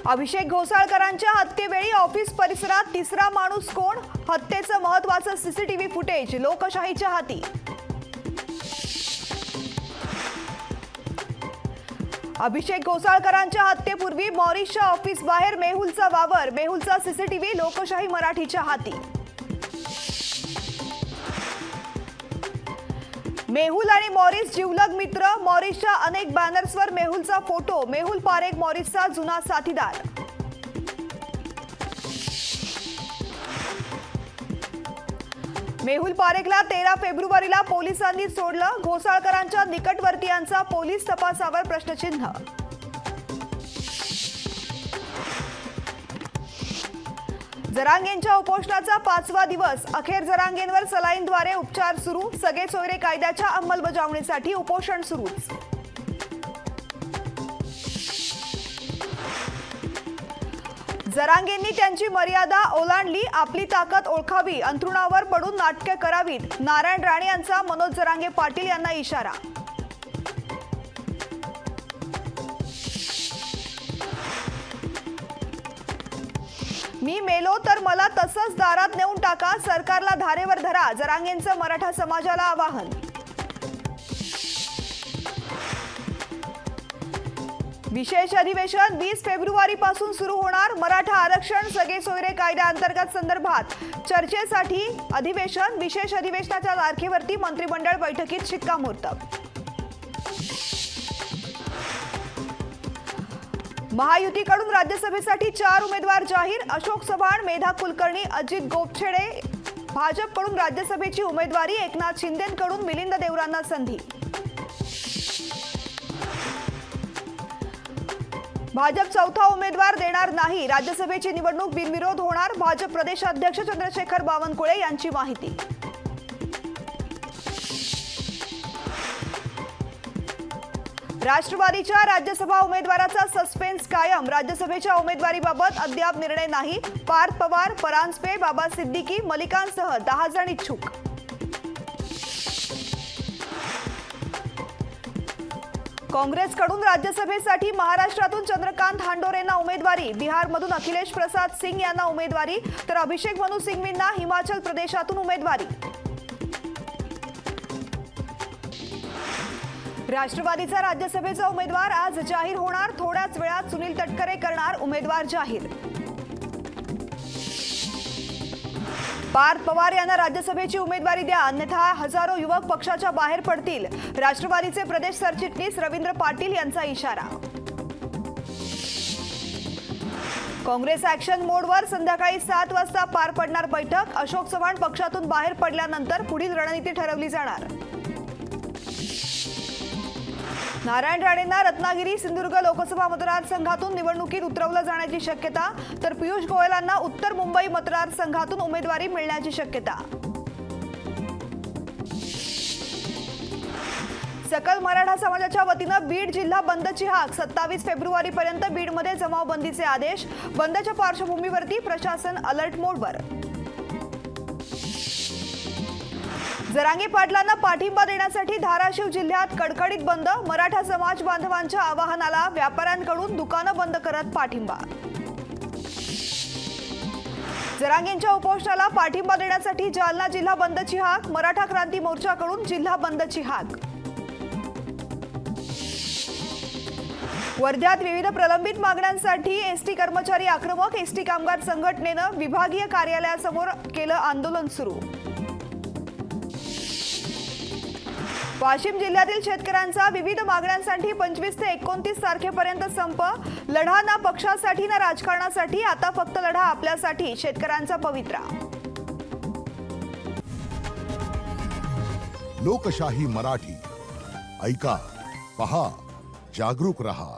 अभिषेक घोसाळकरांच्या हत्येवेळी office परिसरात तिसरा माणूस कोण? हत्येचं महत्त्वाचं सीसीटीव्ही फुटेज लोकशाहीच्या हाती। अभिषेक घोसाळकरांच्या हत्येपूर्वी मॉरिसच्या ऑफिस बाहेर मेहुलचा वावर, मेहुलचा सीसीटीव्ही लोकशाही मराठीच्या हाती। मेहुल आणि मॉरिस जिवलग मित्र, मॉरिसच्या अनेक बॅनर्सवर मेहुलचा फोटो, मेहुल पारेख मॉरिसचा जुना साथीदार। मेहुल पारेखला 13 फेब्रुवारीला पोलिसांनी सोडलं, घोसाळकरांच्या निकटवर्तीयांचा पोलीस तपासावर प्रश्नचिन्ह। जरांगेंच्या उपोषणाचा 5वा दिवस, अखेर जरांगेंवर सलाईनद्वारे उपचार सुरू, सगळे सोयरे कायद्याच्या अंमलबजावणीसाठी उपोषण सुरूच। जरांगेंनी त्यांची मर्यादा ओलांडली, आपली ताकद ओळखावी, अंथरुणावर पडून नाटके करावीत, नारायण राणे यांचा मनोज जरांगे पाटील यांना इशारा। मी मेलो तर मला तसंच दारात नेऊन टाका, सरकारला धारेवर धरा, जरांगेंचं मराठा समाजाला आवाहन। विशेष अधिवेशन 20 फेब्रुवारीपासून सुरू होणार, मराठा आरक्षण सगळे सोयरे कायद्याअंतर्गत संदर्भात चर्चेसाठी अधिवेशन, विशेष अधिवेशनाच्या तारखेवरती मंत्रिमंडळ बैठकीत शिक्कामोर्तब। महायुतीकडून राज्यसभेसाठी 4 उमेदवार जाहीर, अशोक चव्हाण, मेधा कुलकर्णी, अजित गोपछेडे। भाजपकडून राज्यसभेची उमेदवारी, एकनाथ शिंदेंकडून मिलिंद देवरांना संधी। भाजप चौथा उमेदवार देणार नाही, राज्यसभेची निवडणूक बिनविरोध होणार, भाजप प्रदेशाध्यक्ष चंद्रशेखर बावनकुळे यांची माहिती। राष्ट्रवादीच्या राज्यसभा उमेदवाराचा सस्पेन्स कायम, राज्यसभेच्या उमेदवारीबाबत अद्याप निर्णय नाही, पार्थ पवार, परांजपे, बाबा सिद्दीकी, मलिकांसह 10 जण इच्छुक। काँग्रेसकडून राज्यसभेसाठी महाराष्ट्रातून चंद्रकांत हांडोरेंना उमेदवारी, बिहारमधून अखिलेश प्रसाद सिंग यांना उमेदवारी, तर अभिषेक मनु सिंघवींना हिमाचल प्रदेशातून उमेदवारी। राष्ट्रवादीचा राज्यसभेचा उमेदवार आज जाहीर होणार, थोड्याच वेळात सुनील तटकरे करणार उमेदवार जाहीर। पार्थ पवार यांना राज्यसभेची उमेदवारी द्या, अन्यथा हजारो युवक पक्षाच्या बाहेर पडतील, राष्ट्रवादीचे प्रदेश सरचिटणीस रवींद्र पाटील यांचा इशारा। काँग्रेस ॲक्शन मोडवर, संध्याकाळी 7 वाजता पार पडणार बैठक, अशोक चव्हाण पक्षातून बाहेर पडल्यानंतर पुढील रणनीती ठरवली जाणार। नारायण राणेंना रत्नागिरी सिंधुदुर्ग लोकसभा मतदारसंघातून निवडणुकीत उतरवलं जाण्याची शक्यता, तर पियुष गोयलांना उत्तर मुंबई मतदारसंघातून उमेदवारी मिळण्याची शक्यता। सकल मराठा समाजाच्या वतीनं बीड जिल्हा बंदची हाक, 27 फेब्रुवारीपर्यंत बीडमध्ये जमावबंदीचे आदेश, बंदच्या पार्श्वभूमीवरती प्रशासन अलर्ट मोडवर। जरांगे पाटलांना पाठिंबा देण्यासाठी धाराशिव जिल्ह्यात कडकडीत बंद, मराठा समाज बांधवांच्या आवाहनाला व्यापाऱ्यांकडून दुकानं बंद करत पाठिंबा। जरांगेंच्या उपोषणाला पाठिंबा देण्यासाठी जालना जिल्हा बंदची हाक, मराठा क्रांती मोर्चाकडून जिल्हा बंदची हाक। वर्ध्यात विविध प्रलंबित मागण्यांसाठी एसटी कर्मचारी आक्रमक, एसटी कामगार संघटनेनं विभागीय कार्यालयासमोर केलं आंदोलन सुरू। वाशिम जिल्ह्यातील शेतकऱ्यांचा विविध मागण्यांसाठी 25 ते 29 तारखेपर्यंत संप, लढा ना पक्षासाठी ना राजकारणासाठी, आता फक्त लढा आपल्यासाठी, शेतकऱ्यांचा पवित्रा। लोकशाही मराठी, ऐका, पहा, जागरूक रहा।